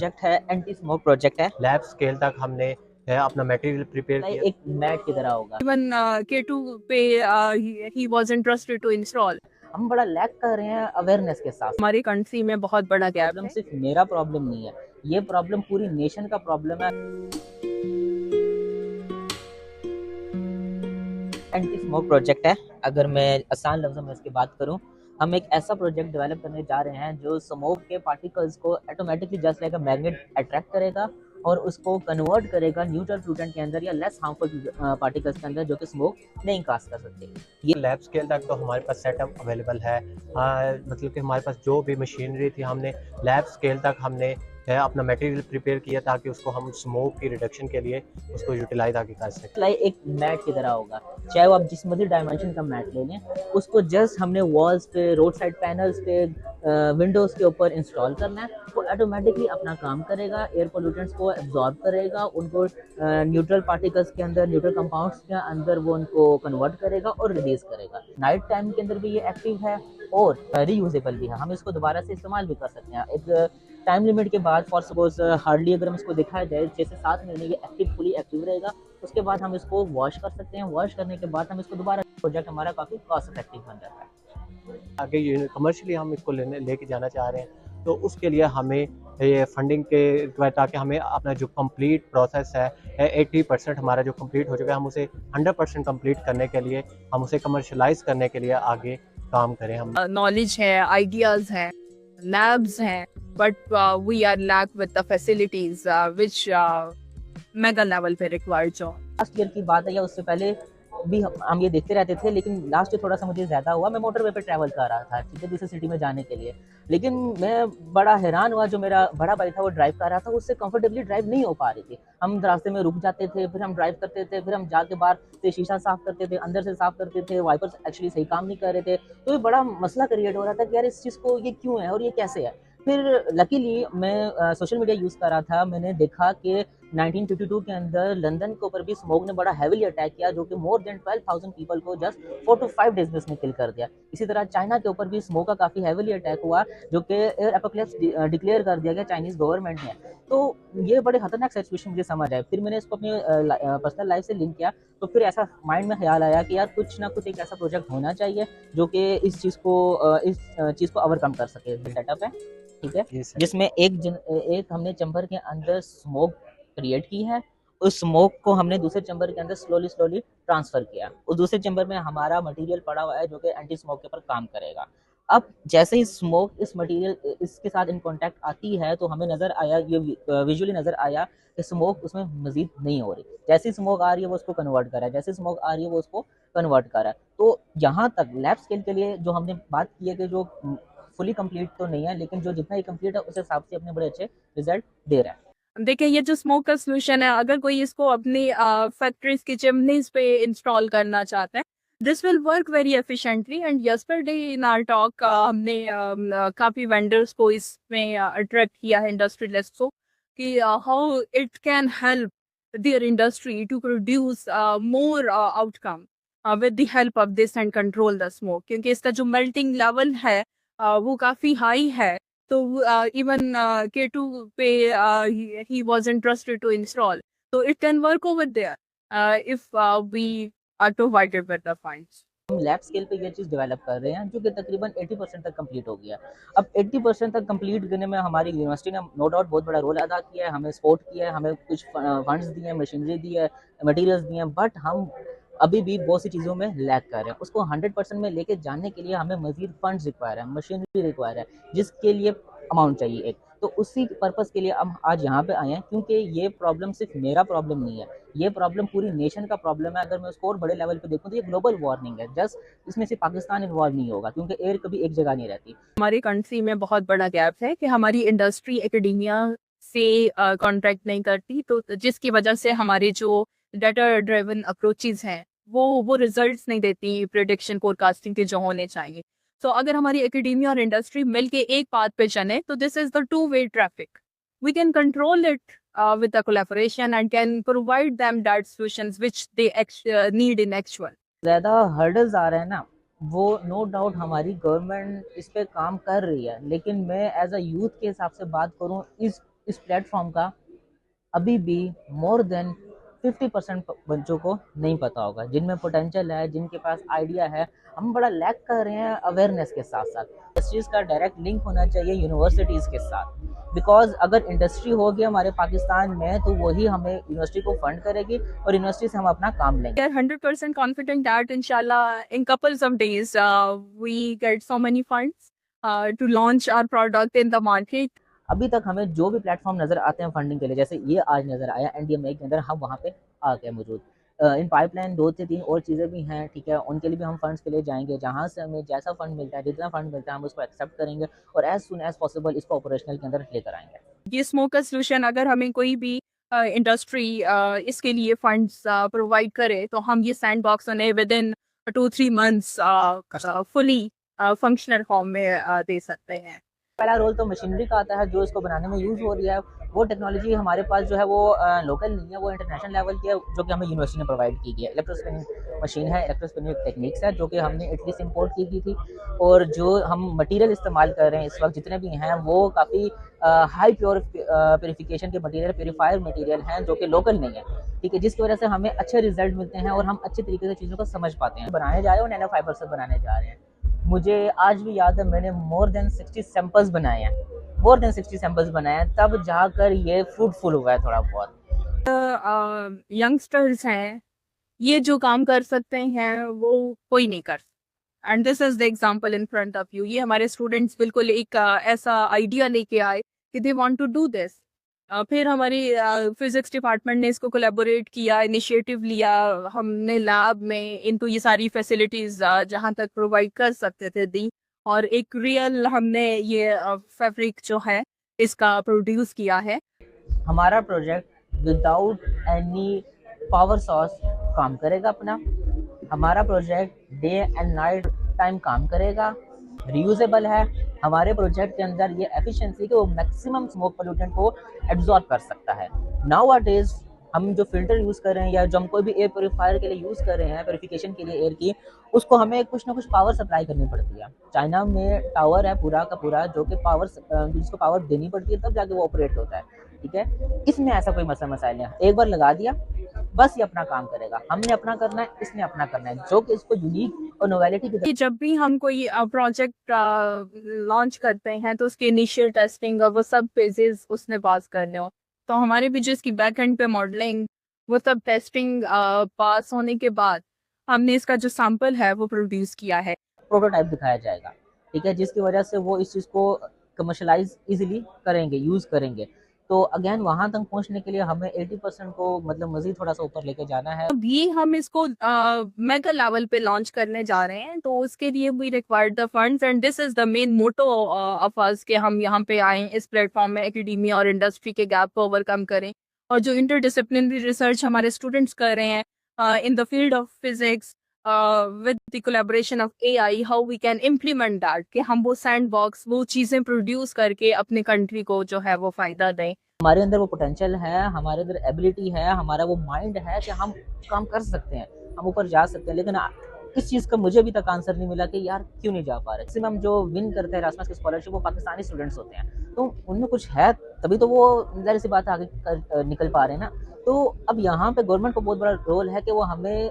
Project है, anti smoke project है। Lab scale तक हमने अपना मटेरियल प्रिपेयर किया। एक मैट की तरह होगा। Even K2 पे he was interested to install. हम बड़ा लैक कर रहे हैं अवेयरनेस के साथ। हमारी कंट्री में बहुत बड़ा गैप प्रॉब्लम है। सिर्फ मेरा प्रॉब्लम नहीं है, ये प्रॉब्लम पूरी नेशन का प्रॉब्लम है। एंटी स्मोक प्रोजेक्ट है। अगर मैं आसान लफ्ज़ों में इसकी बात करूं, हम एक ऐसा प्रोजेक्ट डेवलप करने जा रहे हैं जो स्मोक के पार्टिकल्स को automatically just like a magnet attract करेगा और उसको कन्वर्ट करेगा न्यूट्रल फ्लूएंट के अंदर या लेस हार्मफुल पार्टिकल्स के अंदर, जो कि स्मोक नहीं कास्ट कर सकते। ये लैब स्केल तक तो हमारे पास सेटअप अवेलेबल है। मतलब कि हमारे पास जो भी मशीनरी थी हमने लैब स्केल तक हमने अपना मटेरियल प्रिपेयर किया ताकि उसको हम स्मोक की रिडक्शन के लिए उसको यूटिलाइज आगे कर सकें। लाइक एक मैट की तरह होगा, चाहे वो आप जिस मर्जी डायमेंशन का मैट ले लें, उसको जस्ट हमने वॉल्स पे, रोड साइड पैनल्स पे, विंडोज़ के ऊपर इंस्टॉल करना है। वो ऑटोमेटिकली अपना काम करेगा, एयर पोल्यूटेंट्स को एब्जॉर्ब करेगा, उनको न्यूट्रल पार्टिकल्स के अंदर, न्यूट्रल कंपाउंड्स के अंदर वो उनको कन्वर्ट करेगा और रिलीज करेगा। नाइट टाइम के अंदर भी ये एक्टिव है और रीयूजेबल भी है, हम इसको दोबारा से इस्तेमाल भी कर सकते हैं। एक टाइम लिमिट के बाद, फॉर सपोज हार्डली अगर हम इसको दिखाया जाए 6 से 7 महीने ये फुली एक्टिव रहेगा। उसके बाद हम इसको वॉश कर सकते हैं, वॉश करने के बाद हम इसको दोबारा, प्रोजेक्ट हमारा काफ़ी कॉस्ट इफेक्टिव बन जाता है। आगे कमर्शियली हम इसको लेके जाना चाह रहे हैं, तो उसके लिए हमें ये फंडिंग के रिक्वायर, ताकि हमें अपना जो कंप्लीट प्रोसेस है 80% हमारा जो कंप्लीट हो चुका है, हम उसे 100% कंप्लीट करने के लिए, हम उसे कमर्शलाइज करने के लिए आगे काम करें। हम नॉलेज है, आइडियाज हैं, लैब्स हैं, but we are lack with the facilities which mega level पे रिक्वायर्ड जो। लास्ट ईयर की बात है या उससे पहले भी हम ये देखते रहते थे, लेकिन लास्ट ईयर थोड़ा सा मुझे ज़्यादा हुआ। मैं मोटरवे पे ट्रैवल कर रहा था, ठीक है, दूसरी सिटी में जाने के लिए, लेकिन मैं बड़ा हैरान हुआ, जो मेरा बड़ा भाई था वो ड्राइव कर रहा था, उससे कंफर्टेबली ड्राइव नहीं हो पा रही थी। हम रास्ते में रुक जाते थे, फिर हम ड्राइव करते थे, फिर हम जाके बाहर से शीशा साफ करते थे, अंदर से साफ करते थे, वाइपर्स एक्चुअली सही काम नहीं कर रहे थे। तो ये बड़ा मसला क्रिएट हो रहा था कि यार इस चीज़ को ये क्यों है और ये कैसे है। फिर लकीली मैं सोशल मीडिया यूज़ कर रहा था, मैंने देखा कि 1952 के अंदर लंदन के ऊपर भी स्मोक ने बड़ा हैवीली अटैक किया, जो कि मोर देन 12,000 पीपल को जस्ट 4 to 5 डेज में उसने किल कर दिया। इसी तरह चाइना के ऊपर भी स्मोक का काफ़ी हैवीली अटैक हुआ, जो कि एयर एपोकलिप्स डिक्लेयर कर दिया गया चाइनीज़ गवर्नमेंट ने। तो ये बड़े खतरनाक सिचुएशन मुझे समझ आया। फिर मैंने इसको अपनी पर्सनल लाइफ से लिंक किया, तो फिर ऐसा माइंड में ख्याल आया कि यार कुछ ना कुछ एक ऐसा प्रोजेक्ट होना चाहिए जो कि इस चीज़ को ओवरकम कर सके। सेटअप है, ठीक है, जिसमें एक हमने चैम्बर के अंदर स्मोक क्रिएट की है। उस स्मोक को हमने दूसरे चैम्बर के अंदर स्लोली ट्रांसफर किया। उस दूसरे चैम्बर में हमारा मटेरियल पड़ा हुआ है जो कि एंटी स्मोक के ऊपर काम करेगा। अब जैसे ही स्मोक इस मटेरियल इसके साथ इन कांटेक्ट आती है, तो हमें नज़र आया, ये विजुअली नज़र आया कि स्मोक उसमें मज़ीद नहीं हो रही। जैसी स्मोक आ रही है वो उसको कन्वर्ट कर रहा है, जैसी स्मोक आ रही है वो उसको कन्वर्ट कर रहा है। तो यहाँ तक लैब स्केल के लिए जो हमने बात की है कि जो फुली कंप्लीट तो नहीं है, लेकिन जो जितना ही कंप्लीट है उस हिसाब से अपने बड़े अच्छे रिजल्ट दे रहा है। देखिए, ये जो स्मोक का सोल्यूशन है, अगर कोई इसको अपनी फैक्ट्रीज की चिमनीज पे इंस्टॉल करना चाहता है, this will work very efficiently. And yesterday in our talk हमने काफ़ी वेंडर्स को इसमें अट्रैक्ट किया है, इंडस्ट्रियलिस्ट को, कि how it can help their industry to produce more outcome with the help of this and control the smoke, क्योंकि इसका जो मेल्टिंग लेवल है वो काफ़ी हाई है। तो even K2 पे he was interested to install. So it can work over there if we are provided with the funds. हम लैब स्केल पे ये चीज़ डेवलप कर रहे हैं, जो कि तकरीबन 80% तक कंप्लीट हो गया। अब 80% तक कंप्लीट करने में हमारी यूनिवर्सिटी ने नो डाउट बहुत बड़ा रोल अदा किया है, हमें सपोर्ट किया है, हमें कुछ फंड्स दिए हैं, मशीनरी दी है, मटेरियल्स दिए हैं, बट हम अभी भी बहुत सी चीज़ों में लैग कर रहे हैं। उसको 100% में लेके जाने के लिए हमें मज़ीद फंड्स रिक्वायर है, मशीनरी रिक्वायर है, जिसके लिए अमाउंट चाहिए एक। तो उसी पर्पज़ के लिए हम आज यहाँ पे आए हैं, क्योंकि ये प्रॉब्लम सिर्फ मेरा प्रॉब्लम नहीं है, ये प्रॉब्लम पूरी नेशन का प्रॉब्लम है। अगर मैं उसको और बड़े लेवल पे देखूँ तो ये ग्लोबल वार्मिंग है। जस्ट इसमें से पाकिस्तान इन्वॉल्व नहीं होगा, क्योंकि एयर कभी एक जगह नहीं रहती। हमारी कंट्री में बहुत बड़ा गैप है कि हमारी इंडस्ट्री एकेडेमिया से कॉन्ट्रैक्ट नहीं करती, तो जिसकी वजह से हमारे जो डाटा ड्रिवन अप्रोचेस हैं वो रिजल्ट्स नहीं देती प्रेडिक्शन फोरकास्टिंग के जो होने चाहिए। तो अगर हमारी एकेडेमिया और इंडस्ट्री मिलके एक पाथ पे चले, तो this is the two way traffic. We can control it with the collaboration and can provide them that solutions which they need in actual. ज़्यादा हर्डल्स आ रहे हैं ना, वो नो डाउट हमारी गवर्नमेंट इस पे काम कर रही है, लेकिन मैं एज अ यूथ के हिसाब से बात करूँ, इस इस प्लेटफॉर्म का अभी भी मोर देन 50% बच्चों को नहीं पता होगा, जिनमें पोटेंशियल है, जिनके पास आइडिया है। हम बड़ा लैक कर रहे हैं अवेयरनेस के साथ साथ। इंडस्ट्रीज का डायरेक्ट लिंक होना चाहिए यूनिवर्सिटीज़ के साथ, बिकॉज अगर इंडस्ट्री होगी हमारे पाकिस्तान में तो वही हमें यूनिवर्सिटी को फंड करेगी और यूनिवर्सिटी से हम अपना काम लेंगे। We are 100% confident that inshallah in couples of days we get so many funds to launch our product in the market. अभी तक हमें जो भी प्लेटफॉर्म नज़र आते हैं फंडिंग के लिए, जैसे ये आज नज़र आया एनडीएमए के अंदर, हम वहाँ पे आ गए मौजूद। इन पाइपलाइन 2 से 3 और चीज़ें भी हैं, ठीक है, उनके लिए भी हम फंड्स के लिए जाएंगे। जहाँ से हमें जैसा फंड मिलता है, जितना फंड मिलता है, हम उसको एक्सेप्ट करेंगे और एज सुन एज पॉसिबल इसको ऑपरेशनल के अंदर लेकर आएंगे। ये स्मोक का सोल्यूशन अगर हमें कोई भी इंडस्ट्री इसके लिए फंड्स प्रोवाइड करे तो हम ये सैंड बॉक्स उन्हें with in 2-3 months fully functional form में दे सकते हैं। पहला रोल तो मशीनरी का आता है जो इसको बनाने में यूज़ हो रही है। वो टेक्नोलॉजी हमारे पास जो है वो लोकल नहीं है, वो इंटरनेशनल लेवल की है, जो कि हमें यूनिवर्सिटी ने प्रोवाइड की गई है। इलेक्ट्रोस्पिनिंग मशीन है, इलेक्ट्रोस्पिनिंग टेक्निक्स है, जो कि हमने इटली से इंपोर्ट की थी। और जो हम मटेरियल इस्तेमाल कर रहे हैं इस वक्त जितने भी हैं वो काफ़ी हाई प्योरिफिकेशन के मटेरियल, प्योरीफायर मटेरियल हैं, जो कि लोकल नहीं है, ठीक है, जिसकी वजह से हमें अच्छे रिजल्ट मिलते हैं और हम अच्छे तरीके से चीज़ों को समझ पाते हैं। बनाने जा रहे हैं और नैनो फाइबर से बनाने जा रहे हैं। मुझे आज भी याद है मैंने मोर देन 60 सैंपल्स बनाए हैं, तब जाकर ये फ्रूटफुल हुआ है थोड़ा बहुत। यंगस्टर्स हैं, ये जो काम कर सकते हैं वो कोई नहीं कर, and this is the example in front of you. ये हमारे स्टूडेंट्स बिल्कुल एक ऐसा आइडिया लेके आए कि they want to do this. फिर हमारी फिजिक्स डिपार्टमेंट ने इसको कोलैबोरेट किया, इनिशिएटिव लिया, हमने लैब में इनको ये सारी फैसिलिटीज़ जहाँ तक प्रोवाइड कर सकते थे दी, और एक रियल हमने ये फैब्रिक जो है इसका प्रोड्यूस किया है। हमारा project without any power source काम करेगा अपना। हमारा project day and night time काम करेगा, रीयूजेबल है। हमारे प्रोजेक्ट के अंदर ये एफिशिएंसी कि वो मैक्सिमम स्मोक पोल्यूटेंट को एब्जॉर्ब कर सकता है। नाउअडेज हम जो फिल्टर यूज़ कर रहे हैं या जो हम कोई भी एयर प्योरीफायर के लिए यूज़ कर रहे हैं, प्योरीफिकेशन के लिए एयर की, उसको हमें कुछ ना कुछ पावर सप्लाई करनी पड़ती है। चाइना में टावर है पूरा का पूरा जो कि जिसको पावर देनी पड़ती है तब जाके वो ऑपरेट होता है, ठीक है। इसमें ऐसा कोई मसला मसाइल नहीं है, एक बार लगा दिया बस ये अपना काम करेगा। हमने अपना करना है, इसने अपना करना है, जो कि इसको यूनिक और नोवेलिटी की। जब भी हम कोई प्रोजेक्ट लॉन्च करते हैं तो उसकी इनिशियल टेस्टिंग और वो सब फेजेस उसने पास करने हो, तो हमारे भी जिसकी बैक एंड पे मॉडलिंग वो सब टेस्टिंग पास होने के बाद हमने इसका जो सैंपल है वो प्रोड्यूस किया है। प्रोटोटाइप दिखाया जाएगा, ठीक है, जिसकी वजह से वो इस चीज़ को कमर्शलाइज इजीली करेंगे, यूज़ करेंगे। तो अगेन वहाँ तक पहुँचने के लिए हमें 80% को मतलब मज़ीद थोड़ा सा ऊपर लेके जाना है। अभी हम इसको मेगा लेवल पे लॉन्च करने जा रहे हैं, तो उसके लिए we require the funds, and this is the main motto of us कि हम यहाँ पे आए इस प्लेटफॉर्म में एकेडमिया और इंडस्ट्री के गैप को ओवरकम करें, और जो इंटरडिसिप्लिनरी रिसर्च हमारे स्टूडेंट्स कर रहे हैं in the field of physics with the collaboration of AI, how we can implement that, कि हम वो सैंडबॉक्स वो चीज़ें प्रोड्यूस करके अपने कंट्री को जो है वो फ़ायदा दें। हमारे अंदर वो पोटेंशियल है, हमारे अंदर एबिलिटी है, हमारा वो माइंड है कि हम काम कर सकते हैं, हम ऊपर जा सकते हैं। लेकिन इस चीज़ का मुझे अभी तक आंसर नहीं मिला कि यार क्यों नहीं जा पा रहे। मैक्सिमम जो विन करते हैं एरास्मस की स्कॉलरशिप वो पाकिस्तानी स्टूडेंट्स होते हैं, तो उनमें कुछ है तभी तो वो ज़ाहिर सी बात है आगे निकल पा रहे हैं ना। तो अब यहाँ पे गवर्नमेंट को बहुत बड़ा रोल है कि वो हमें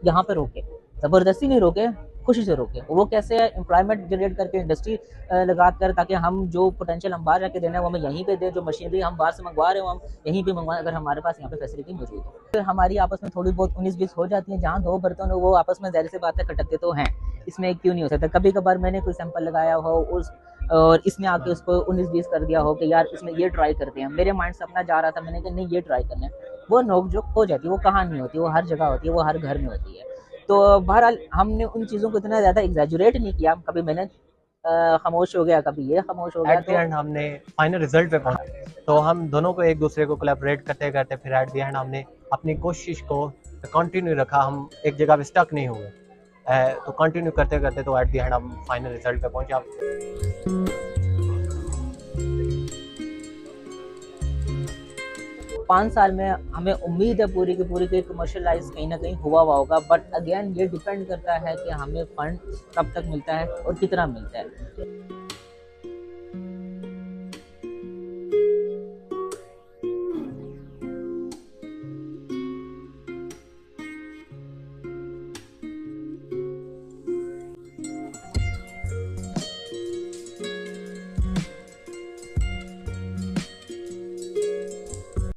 यहाँ पे रोके, ज़बरदस्ती नहीं रोके, खुशी से रोके। वो कैसे है, एम्प्लॉयमेंट जनरेट करके इंडस्ट्री लगा कर, ताकि हम जो पोटेंशियल हम बाहर जाके देना है वो हमें यहीं पे दे, जो मशीनरी हम बाहर से मंगवा रहे हो हम यहीं पे मंगवाएं, अगर हमारे पास यहाँ पे फैसिलिटी मौजूद हो। फिर हमारी आपस में थोड़ी बहुत 19-20 हो जाती है, जहाँ 2 बर्तन हो वो आपस में ज़ाहिर सी बात है खटकते तो हैं, इसमें क्यों नहीं हो सकता। कभी कभार मैंने कोई सैंपल लगाया हो और इसने आके उसको 19-20 कर दिया हो कि यार इसमें ये ट्राई करते हैं, मेरे माइंड से अपना जा रहा था, मैंने कहा नहीं ये ट्राई करना है, वो नोक झोंक हो जाती है, वो कहाँ नहीं होती, वो हर जगह होती है, वो हर घर में होती है। तो बहरहाल हमने उन चीज़ों को इतना ज़्यादा एग्जैजुरेट नहीं किया, कभी मैंने खामोश हो गया, कभी ये खामोश हो गया। एट द एंड हमने फाइनल रिजल्ट पे पहुंचे, तो हम दोनों को एक दूसरे को कोलैबोरेट करते करते फिर एट द एंड हमने अपनी कोशिश को कंटिन्यू रखा, हम एक जगह पे स्टक नहीं हुए, तो कंटिन्यू करते करते तो एट द एंड हम फाइनल रिजल्ट पे पहुंचे। 5 साल में हमें उम्मीद है पूरी की पूरी कमर्शलाइज कहीं ना कहीं हुआ होगा, बट अगेन ये डिपेंड करता है कि हमें फंड कब तक मिलता है और कितना मिलता है।